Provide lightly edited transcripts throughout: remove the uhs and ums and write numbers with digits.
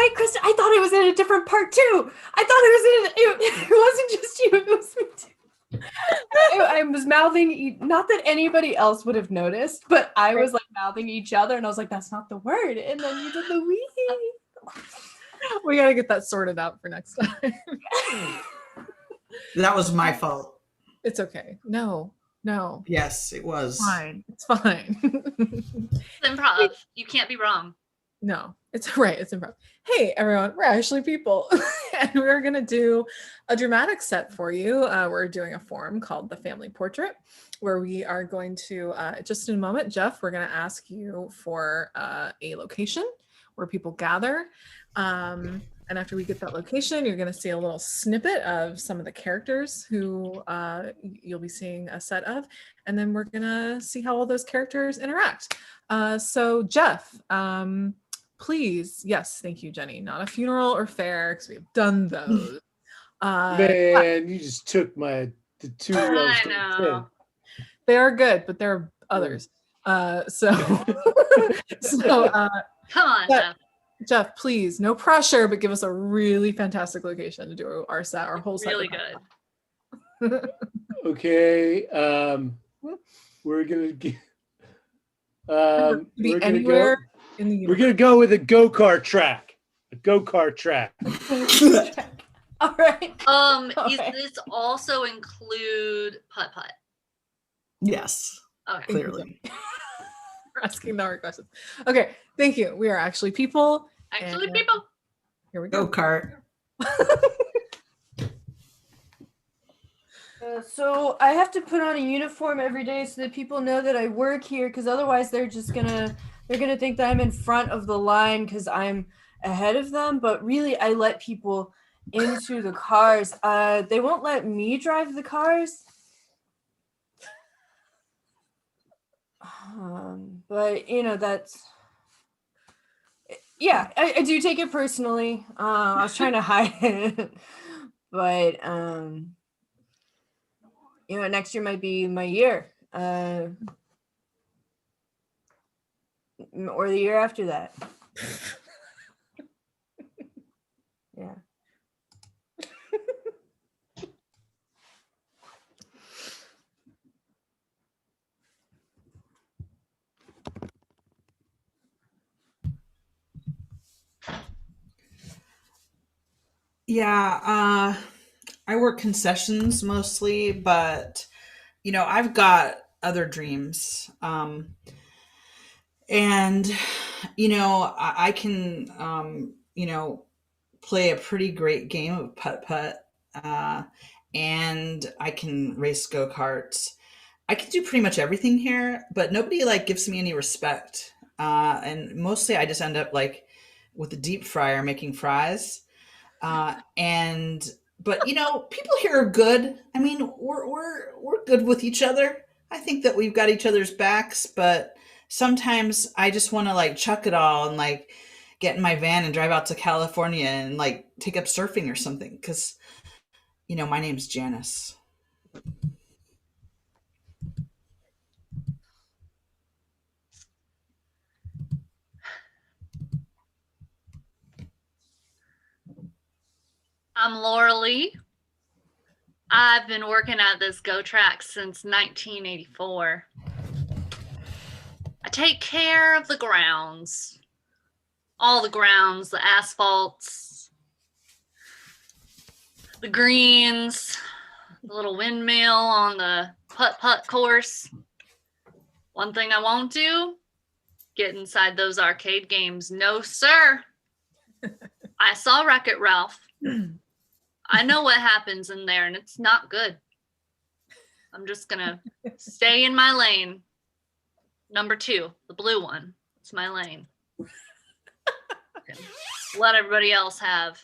right, Kristen? I thought it was in a different part too. I thought it wasn't just you. It was me too. I was mouthing, not that anybody else would have noticed, but I was like mouthing each other, and I was like, "That's not the word." And then you did the wee. We gotta get that sorted out for next time. That was my fault. It's okay. No. Yes, it was. Fine. It's fine. It's improv. You can't be wrong. No, it's right. It's improv. Hey, everyone, we're actually people. And we're going to do a dramatic set for you. We're doing a form called the Family Portrait, where we are going to, just in a moment, Jeff, we're going to ask you for a location where people gather. And after we get that location, you're going to see a little snippet of some of the characters who you'll be seeing a set of. And then we're going to see how all those characters interact. So Jeff, please. Yes, thank you, Jenny. Not a funeral or fair, because we've done those. Man, you just took the two. I know. They are good, but there are others. So Come on, Jeff. Jeff, please, no pressure, but give us a really fantastic location to do our set, our whole set. Really good. Okay, we're gonna get. Be anywhere in the universe. We're gonna go with a go-kart track. A go-kart track. All right. Does this also include putt-putt? Yes, Okay. clearly. We're asking the hard questions. Okay, thank you. We are actually people. Actually, people. Here we go. Go-kart. So I have to put on a uniform every day so that people know that I work here, because otherwise they're gonna think that I'm in front of the line because I'm ahead of them. But really, I let people into the cars. They won't let me drive the cars. But that's. Yeah, I do take it personally. I was trying to hide it, but next year might be my year, or the year after that. Yeah. Yeah, I work concessions mostly, but I've got other dreams. And I can play a pretty great game of putt-putt, and I can race go-karts. I can do pretty much everything here, but nobody gives me any respect. And mostly I just end up with a deep fryer making fries. But people here are good. I mean, we're good with each other. I think that we've got each other's backs, but sometimes I just want to chuck it all and get in my van and drive out to California and take up surfing or something, because my name's Janice. I'm Laura Lee. I've been working at this Go Track since 1984. I take care of the grounds. All the grounds, the asphalts, the greens, the little windmill on the putt-putt course. One thing I won't do, get inside those arcade games. No, sir. I saw Wreck-It Ralph. I know what happens in there, and it's not good. I'm just gonna stay in my lane. Number 2, the blue one. It's my lane. Let everybody else have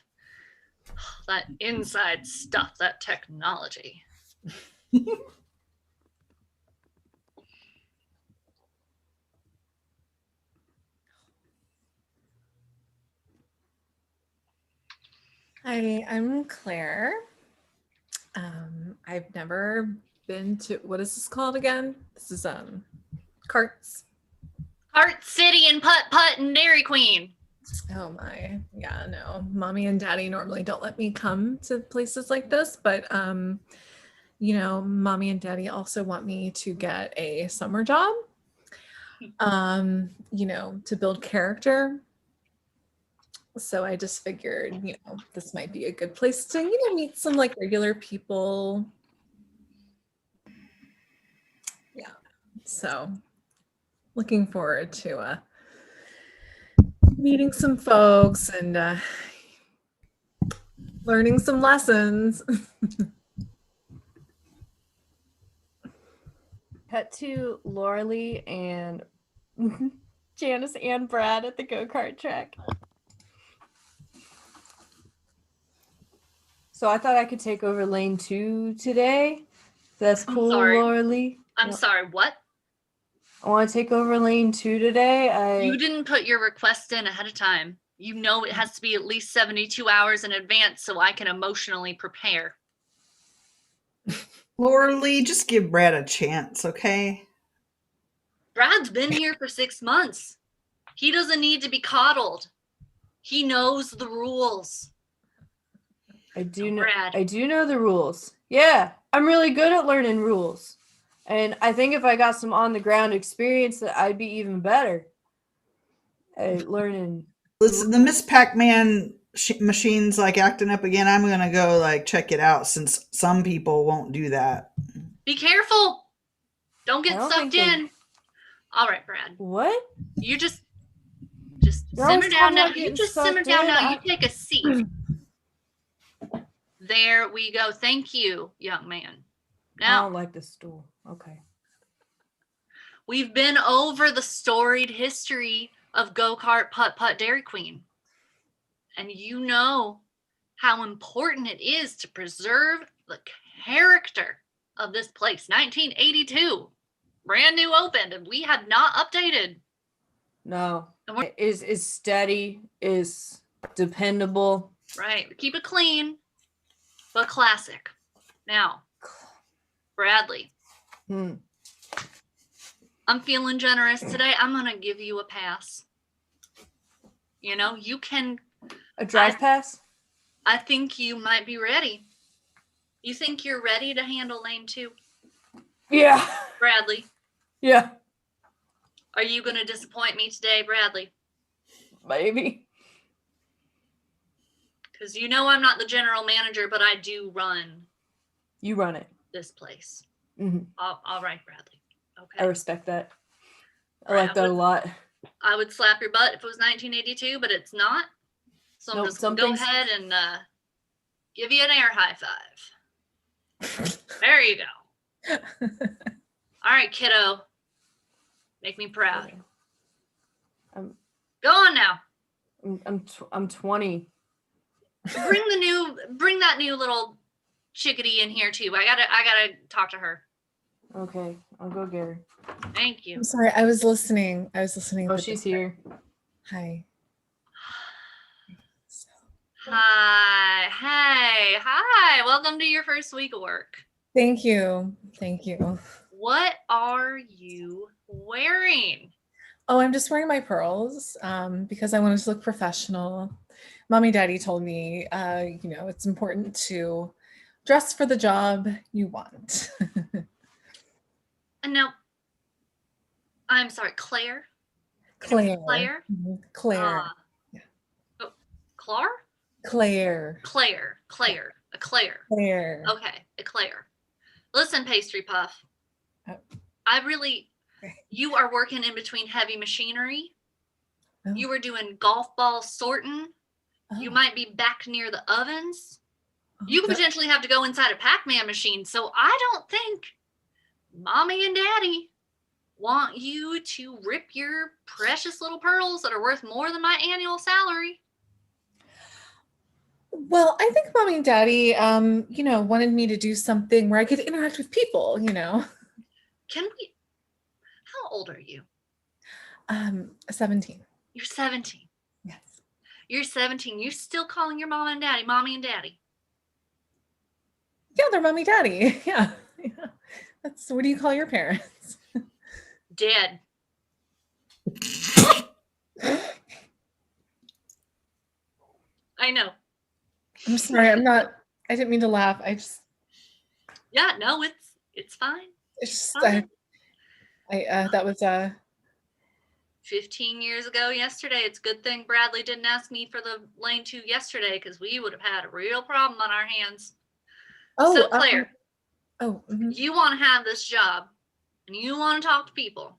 that inside stuff, that technology. Hi, I'm Claire. I've never been to, what is this called again? This is Carts. Heart City and Putt Putt and Dairy Queen. Oh my, yeah, no. Mommy and daddy normally don't let me come to places like this, but mommy and daddy also want me to get a summer job, to build character. So I just figured, this might be a good place to, meet some like regular people. Yeah. So looking forward to meeting some folks and learning some lessons. Cut to Lauralee and Janice and Brad at the go-kart track. So I thought I could take over lane 2 today. That's I'm cool, sorry. Lauralee. I'm sorry, what? I want to take over lane 2 today. You didn't put your request in ahead of time. You know it has to be at least 72 hours in advance so I can emotionally prepare. Laura Lee, just give Brad a chance, okay? Brad's been here for 6 months. He doesn't need to be coddled. He knows the rules. I do know. Brad. I do know the rules. Yeah, I'm really good at learning rules, and I think if I got some on the ground experience, that I'd be even better at learning. Listen, the Miss Pac-Man machine's like acting up again. I'm gonna go like check it out since some people won't do that. Be careful. Don't I get don't sucked think they- in. All right, Brad. What? You just You're simmer always down talking now. about You getting just simmer sucked down in. now. You take a seat. There we go. Thank you, young man. I Now, don't like this stool. Okay. we've been over the storied history of Go-Kart Putt-Putt Dairy Queen. And you know how important it is to preserve the character of this place. 1982, brand new opened, and we have not updated. No. And we're- Is steady, is dependable. Right. Keep it clean, but classic. Now, Bradley, Hmm. I'm feeling generous today. I'm going to give you a pass. You can, A drive pass? I think you might be ready. You think you're ready to handle lane 2? Yeah. Bradley, Yeah. are you going to disappoint me today, Bradley? Maybe. Because I'm not the general manager, but I do run You run it. this place. Hmm. All right, Bradley. I Okay. respect that. I like that a lot. I would slap your butt if it was 1982, but it's not. So I'm Nope, just going to some go things- ahead and give you an air high five. There you go. All right, kiddo. Make me proud. I'm Go on now. I'm 20. Bring that new little chickadee in here too. I gotta talk to her. Okay, I'll go get her. Thank you. I'm sorry, I was listening. Oh, she's here. Hi. Hi. Hey. Hi. Welcome to your first week of work. Thank you. Thank you. What are you wearing? Oh, I'm just wearing my pearls because I wanted to look professional. Mommy, daddy told me, it's important to dress for the job you want. And now, I'm sorry, Claire? Claire. Claire? Mhm. Claire. Yeah. Oh, Clar? Claire. Claire. A Claire. Claire. Okay, a Claire. Listen, Pastry Puff. Oh. You are working in between heavy machinery. Oh. You were doing golf ball sorting. You Oh. might be back near the ovens. You could that- potentially have to go inside a Pac-Man machine. So I don't think Mommy and Daddy want you to rip your precious little pearls that are worth more than my annual salary. Well, I think mommy and daddy, wanted me to do something where I could interact with people, Can we? How old are you? 17. You're 17. Yes. You're 17. You're still calling your mom and daddy mommy and daddy. Yeah, they're mommy, daddy. Yeah. Yeah. What do you call your parents? Dead. I know. I'm sorry. I didn't mean to laugh. Yeah, no, it's fine. It's just, Fine. that was, 15 years ago yesterday. It's a good thing Bradley didn't ask me for the lane 2 yesterday, because we would have had a real problem on our hands. So Claire, mhm. you want to have this job and you want to talk to people.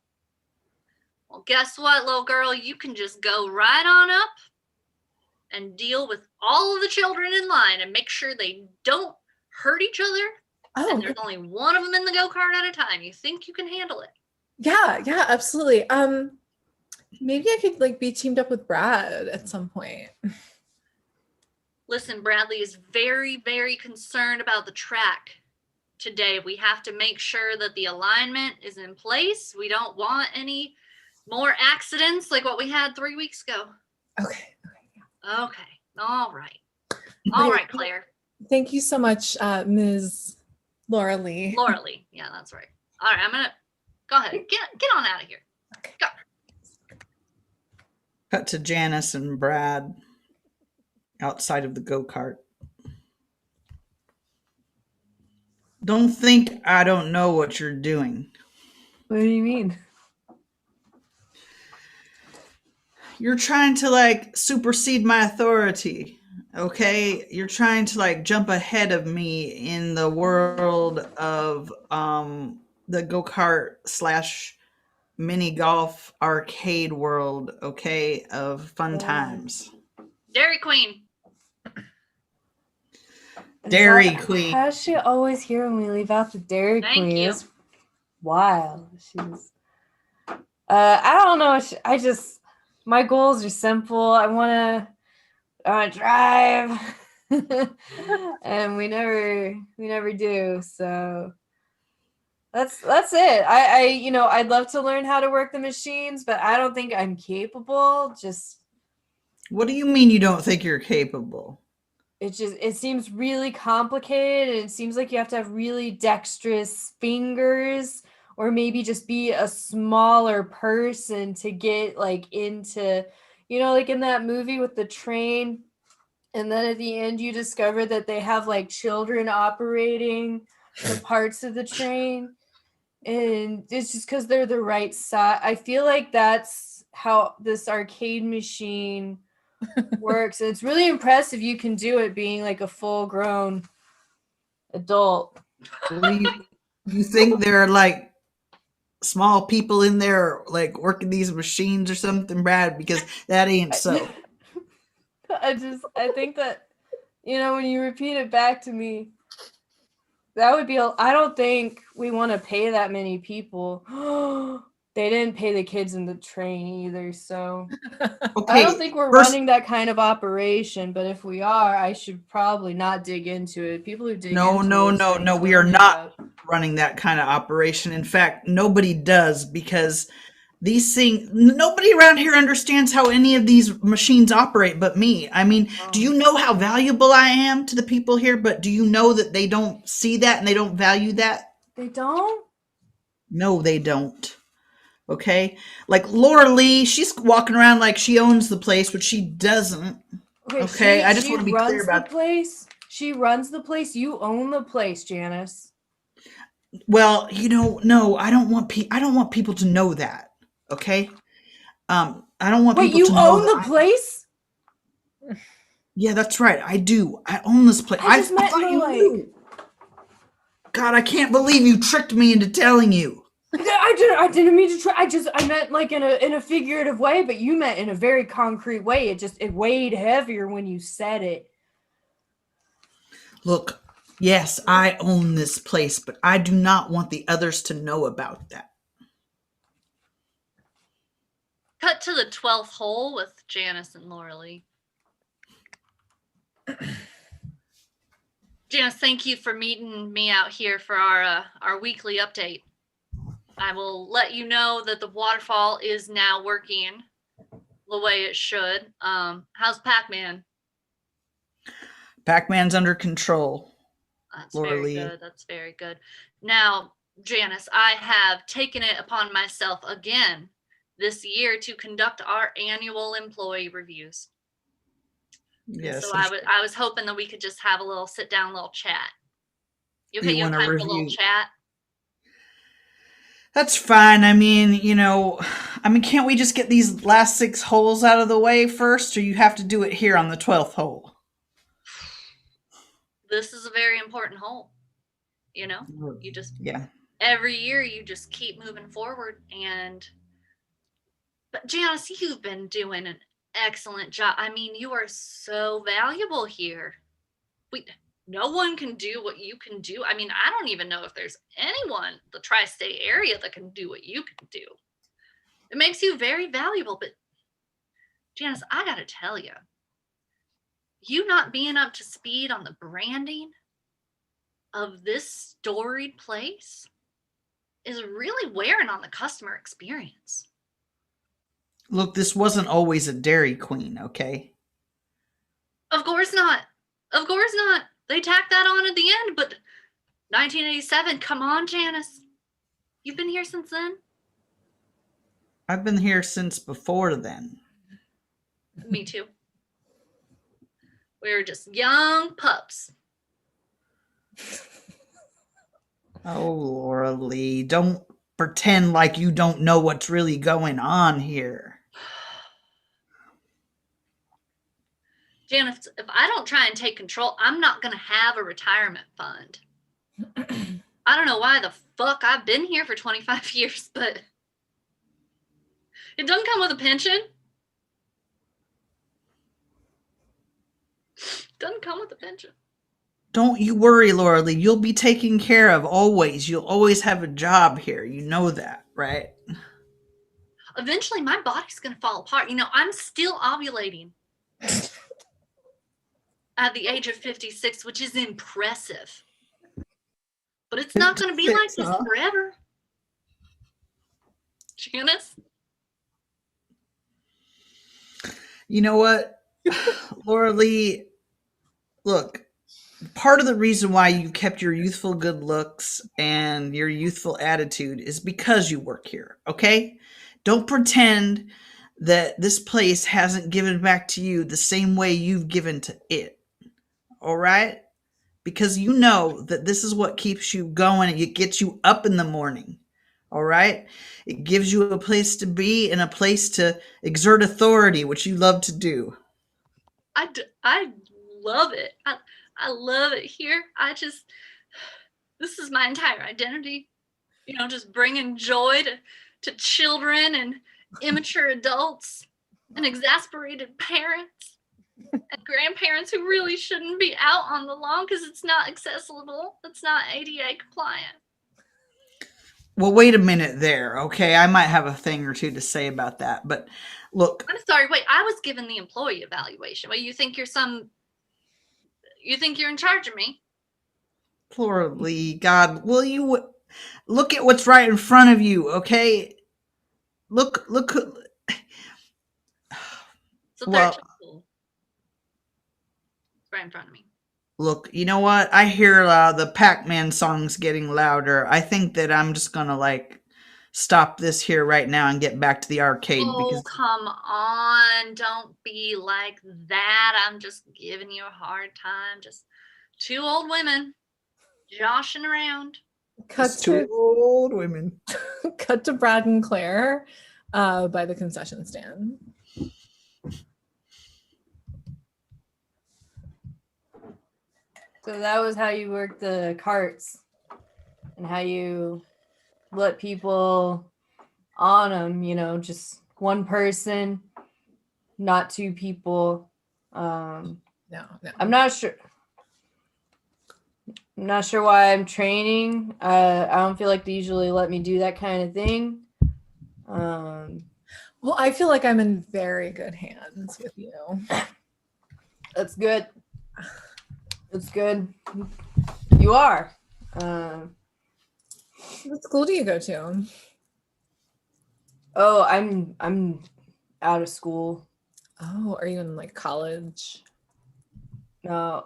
Well, guess what, little girl? You can just go right on up and deal with all of the children in line and make sure they don't hurt each other. And there's only one of them in the go-kart at a time. You think you can handle it? Yeah, absolutely. Maybe I could like be teamed up with Brad at some point. Listen, Bradley is very, very concerned about the track today. We have to make sure that the alignment is in place. We don't want any more accidents like what we had 3 weeks ago. Okay. Okay. All right. All right, Claire. Thank you so much, Ms. Laura Lee. Laura Lee. Yeah, that's right. All right, I'm gonna go ahead. Get on out of here. Okay. Go. Cut to Janice and Brad outside of the go-kart. Don't think I don't know what you're doing. What do you mean? You're trying to like supersede my authority. Okay? You're trying to like jump ahead of me in the world of the go-kart / mini golf arcade world, okay, of fun times. Dairy Queen. Dairy Queen. How does she always hear when we leave out the Dairy Thank Queen? you. It's wild. She's. I don't know. My goals are simple. I want to drive, and we never do. So that's it. I'd love to learn how to work the machines, but I don't think I'm capable. What do you mean you don't think you're capable? It seems really complicated, and it seems like you have to have really dexterous fingers, or maybe just be a smaller person to get like into, like in that movie with the train, and then at the end you discover that they have like children operating the parts of the train, and it's just because they're the right size. I feel like that's how this arcade machine works. And it's really impressive you can do it being like a full-grown adult. You think there are like small people in there like working these machines or something, Brad? Because that ain't so. I think that, when you repeat it back to me, that would be, I don't think we want to pay that many people. They didn't pay the kids in the train either, so Okay, I don't think we're running that kind of operation, but if we are, I should probably not dig into it. People who dig into No, we are not running that kind of operation. In fact, nobody does, because these things, nobody around here understands how any of these machines operate but me. I mean, do you know how valuable I am to the people here? But do you know that they don't see that and they don't value that? They don't? No, they don't. Okay? Like Laura Lee, she's walking around like she owns the place, but she doesn't. Okay, I just want to be clear about the place. She runs the place. You own the place, Janice. Well, no, I don't want people to know that. Okay? I don't want people to know. Wait, you own the place? Yeah, that's right. I do. I own this place. I just meant thought you like. knew. God, I can't believe you tricked me into telling you. I didn't mean to try. I meant like in a figurative way, but you meant in a very concrete way. It weighed heavier when you said it. Look, yes, I own this place, but I do not want the others to know about that. Cut to the 12th hole with Janice and Laura Lee. Janice, thank you for meeting me out here for our weekly update. I will let you know that the waterfall is now working the way it should. How's Pac-Man? Pac-Man's under control. That's Laura very Lee. good. That's very good. Now, Janice, I have taken it upon myself again this year to conduct our annual employee reviews. Yes. So I was hoping that we could just have a little sit down, little chat. You You have wanna time for a little review- chat? That's fine. I mean, can't we just get these last 6 holes out of the way first, or you have to do it here on the 12th hole? This is a very important hole. You know, you just Yeah. every year you just keep moving forward. But Janice, you've been doing an excellent job. I mean, you are so valuable here. No one can do what you can do. I mean, I don't even know if there's anyone the tri-state area that can do what you can do. It makes you very valuable. But Janice, I gotta tell you, you not being up to speed on the branding of this storied place is really wearing on the customer experience. Look, this wasn't always a Dairy Queen, okay? Of course not. Of course not. They tacked that on at the end, but 1987, come on, Janice. You've been here since then? I've been here since before then. Me too. We were just young pups. Oh, Laura Lee, don't pretend like you don't know what's really going on here. Janice, if I don't try and take control, I'm not going to have a retirement fund. I don't know why the fuck I've been here for 25 years, but it doesn't come with a pension. Doesn't come with a pension. Don't you worry, Laura Lee. You'll be taken care of always. You'll always have a job here. You know that, right? Eventually, my body's going to fall apart. You know, I'm still ovulating at the age of 56, which is impressive. But it's not going to be like this forever. Janice? You know what, Laura Lee? Look, part of the reason why you kept your youthful good looks and your youthful attitude is because you work here, okay? Don't pretend that this place hasn't given back to you the same way you've given to it, all right? Because you know that this is what keeps you going and it gets you up in the morning, all right? It gives you a place to be and a place to exert authority, which you love to do. I love it. I love it here. This is my entire identity. You know, just bringing joy to children and immature adults and exasperated parents and grandparents who really shouldn't be out on the lawn because it's not accessible. It's not ADA compliant. Well, wait a minute there, okay? I might have a thing or two to say about that. But look, I'm sorry, wait, I was given the employee evaluation. Well, you think you're in charge of me? Laura Lee, God, will you look at what's right in front of you, okay? Look. It's a Well- third school. It's right in front of me. Look, you know what? I hear the Pac-Man songs getting louder. I think that I'm just gonna stop this here right now and get back to the arcade Oh, because come on. Don't be like that. I'm just giving you a hard time. Just two old women joshing around. Cut it's two to old women. cut to Brad and Claire by the concession stand. So that was how you worked the carts and how you let people on them, you know, just one person, not two people. No. I'm not sure. I'm not sure why I'm training. I don't feel like they usually let me do that kind of thing. Well, I feel like I'm in very good hands with you. That's good. That's good. You are. What school do you go to? Oh, I'm out of school. Oh, are you in like college? No.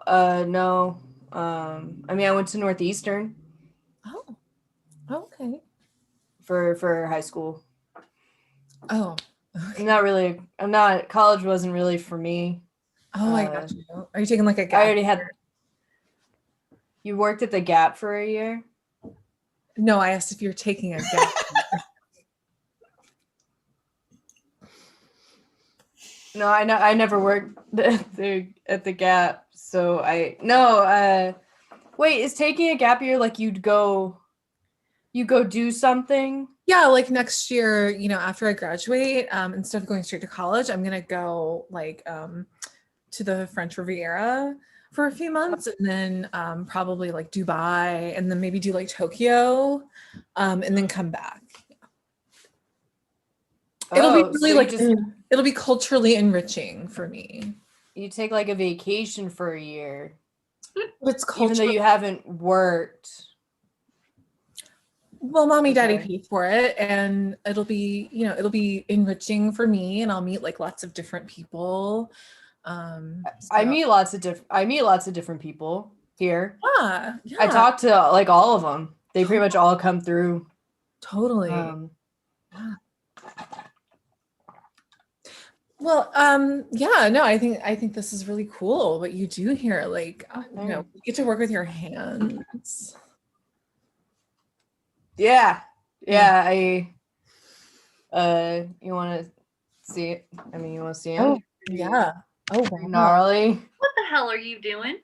No. I mean, I went to Northeastern Oh, okay. for high school. Oh, College wasn't really for me. Oh, I got you. Are you taking like a I gap? already had. You worked at the Gap for a year? No, I asked if you're taking a gap. No, I know. I never worked at the Gap, so I no. Wait, is taking a gap year like you go do something? Yeah, like next year, after I graduate, instead of going straight to college, I'm gonna go like to the French Riviera for a few months, and then probably like Dubai, and then maybe do like Tokyo, and then come back. It'll be Oh, really so like it'll be culturally enriching for me. you take like a vacation for a year, It's even though cultural. you haven't worked. Well, mommy, daddy Okay. paid for it, and it'll be enriching for me, and I'll meet like lots of different people. I So- meet lots of different people here. yeah, I yeah, talk to like all of them. They pretty much all come through. totally. Yeah. Well, yeah, no, I think this is really cool what you do here. Like, you get to work with your hands. Yeah. I you want to see it? I mean, you want to see it? Oh, yeah. Oh, wow. Gnarly. What the hell are you doing?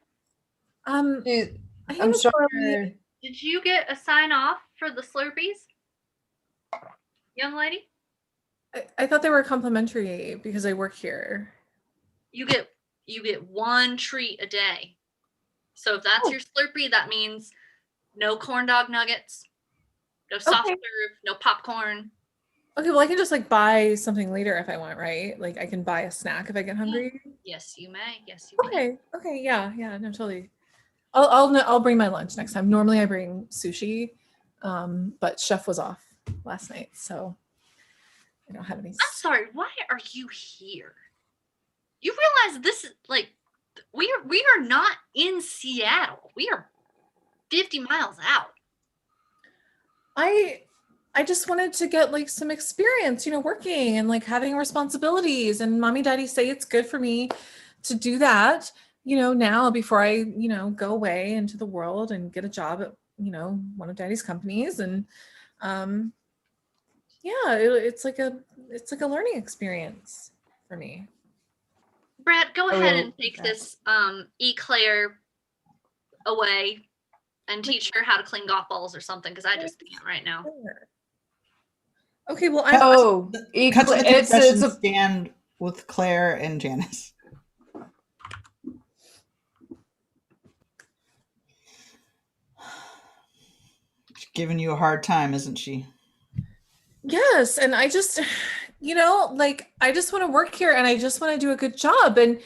Dude, I I'm am sure. sorry. Did you get a sign off for the Slurpees? Young lady? I thought they were complimentary because I work here. You get one treat a day. So if that's your Slurpee, that means no corn dog nuggets, no soft Okay. serve, no popcorn. Okay, well, I can just like buy something later if I want, right? Like I can buy a snack if I get hungry. Yes, you may. Yes, you may. Okay, yeah, no, totally. I'll bring my lunch next time. Normally I bring sushi, but chef was off last night, so I don't have any. I'm sorry, why are you here? You realize this is like we are not in Seattle. We are 50 miles out. I just wanted to get like some experience, working and like having responsibilities, and mommy daddy say it's good for me to do that, now before I, go away into the world and get a job at, one of daddy's companies. And yeah, it's like a learning experience for me. Brad, go Oh, ahead yeah. and take this Eclair away and teach her how to clean golf balls or something, because I just can't right now. Okay, well, Oh, Cut to the it's confession a stand with Claire and Janice. She's giving you a hard time, isn't she? yes, and I just, I just want to work here, and I just want to do a good job. And,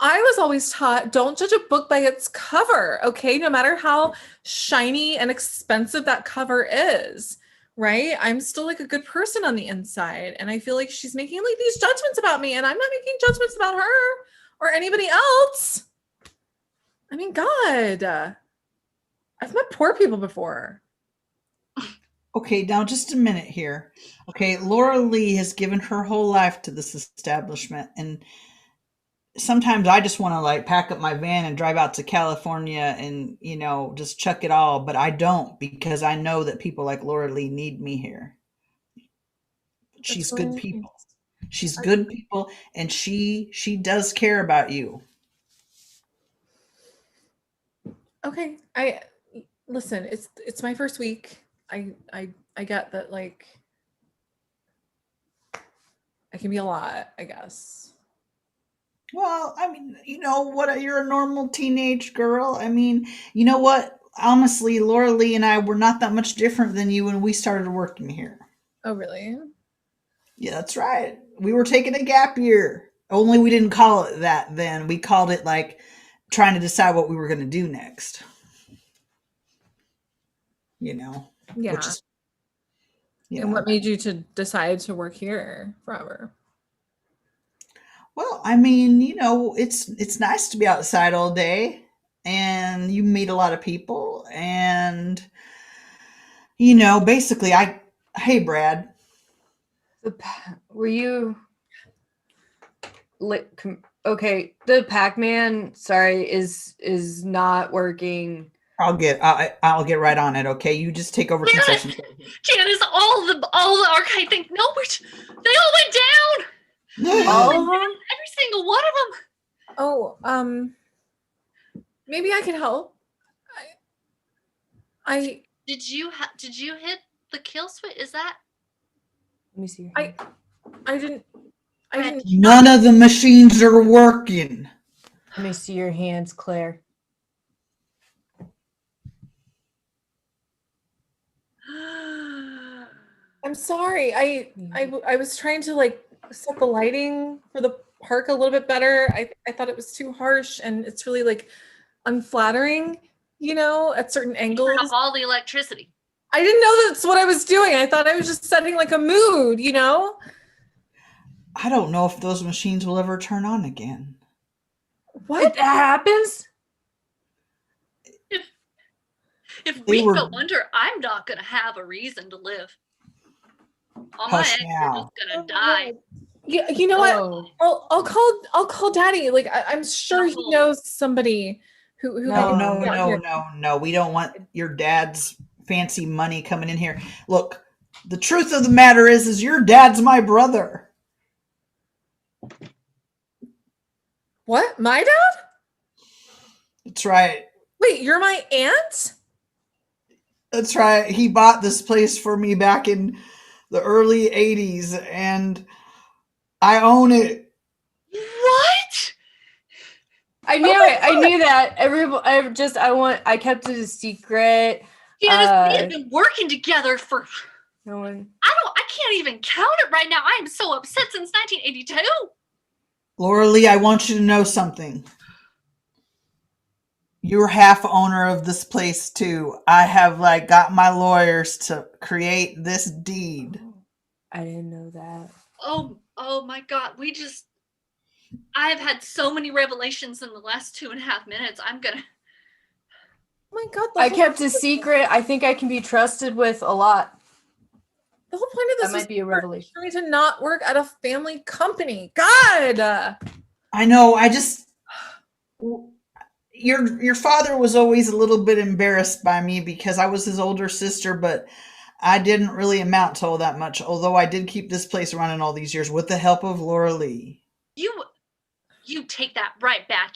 I was always taught, don't judge a book by its cover, okay? No matter how shiny and expensive that cover is, right? I'm still like a good person on the inside, and I feel like she's making like these judgments about me, and I'm not making judgments about her or anybody else. I mean, God, I've met poor people before. Okay, now just a minute here. Okay, Laura Lee has given her whole life to this establishment, and sometimes I just want to like pack up my van and drive out to California and, just chuck it all, but I don't, because I know that people like Laura Lee need me here. She's good really people. She's good people, and she does care about you. Okay, listen, it's my first week. I get that, like, I can be a lot, I guess. Well, I mean, you're a normal teenage girl. I mean, you know what? Honestly, Laura Lee and I were not that much different than you when we started working here. Oh, really? Yeah, that's right. We were taking a gap year. Only we didn't call it that then. We called it like trying to decide what we were going to do next. Yeah. Which is, And what made you to decide to work here forever? Well, I mean, it's nice to be outside all day, and you meet a lot of people, and basically hey Brad, were you Okay, the Pac-Man, sorry, is not working. I'll get right on it. Okay, you just take over concessions. Janice, all the arcade things. No, they all went down. All of them? Every single one of them. Oh, maybe I can help. I Did you hit the kill switch? Is that? Let me see. I didn't. None of the machines are working. Let me see your hands, Claire. I'm sorry. I was trying to like set the lighting for the park a little bit better. I thought it was too harsh, and it's really like unflattering, at certain Turn angles. off all the electricity. I didn't know that's what I was doing. I thought I was just setting like a mood, I don't know if those machines will ever turn on again. What? That happens? If They we were- go under, I'm not gonna have a reason to live. All my Hush eggs are now. just gonna die. Yeah, you know what? Oh, I'll call Daddy. Like I'm sure he No. knows somebody who No, can No, get out here. no. We don't want your dad's fancy money coming in here. Look, the truth of the matter is your dad's my brother. What? My dad? That's right. Wait, you're my aunt? That's right. He bought this place for me back in the early 80s, and I own it. What? I knew it. I knew that. I kept it a secret. Janice, we have been working together for No one. I can't even count it right now. I am so upset since 1982. Laura Lee, I want you to know something. You're half owner of this place too. I have got my lawyers to create this deed. I didn't know that. Oh my God. I have had so many revelations in the last 2.5 minutes. I'm gonna. Oh my God. I kept a secret. I think I can be trusted with a lot. The whole point of this That was might be a revelation. for me to not work at a family company. God. I know. Your father was always a little bit embarrassed by me because I was his older sister, but I didn't really amount to all that much. Although I did keep this place running all these years with the help of Laura Lee. You take that right back.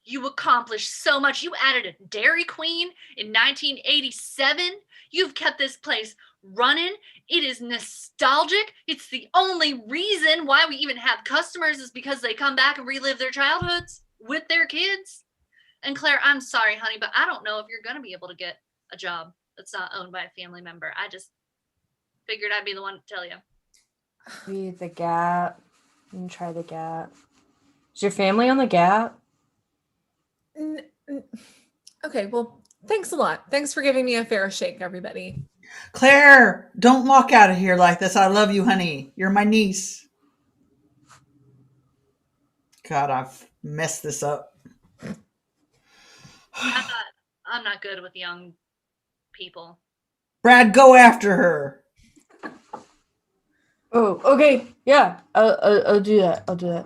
You accomplished so much. You added a Dairy Queen in 1987. You've kept this place running. It is nostalgic. It's the only reason why we even have customers is because they come back and relive their childhoods with their kids. And Claire, I'm sorry, honey, but I don't know if you're going to be able to get a job that's not owned by a family member. I just figured I'd be the one to tell you. Maybe the Gap. You can try the Gap. Is your family on the Gap? Okay, well, thanks a lot. Thanks for giving me a fair shake, everybody. Claire, don't walk out of here like this. I love you, honey. You're my niece. God, I've messed this up. I'm not good with young people. Brad, go after her. Oh, okay. Yeah, I'll do that. I'll do that.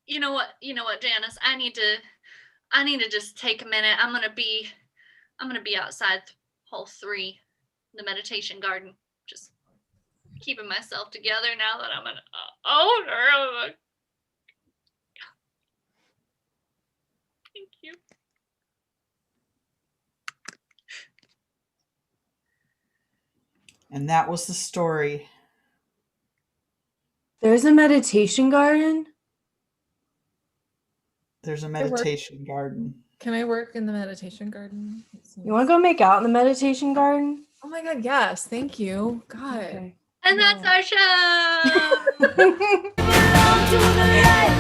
You know what, Janice? I need to just take a minute. I'm gonna be outside hole 3, the meditation garden, just keeping myself together now that I'm an owner. Thank you. And that was the story. There's a meditation garden. There's a meditation garden. Can I work in the meditation garden? You want to go make out in the meditation garden? Oh my God, yes. Thank you. God. Okay. And that's our show. Okay.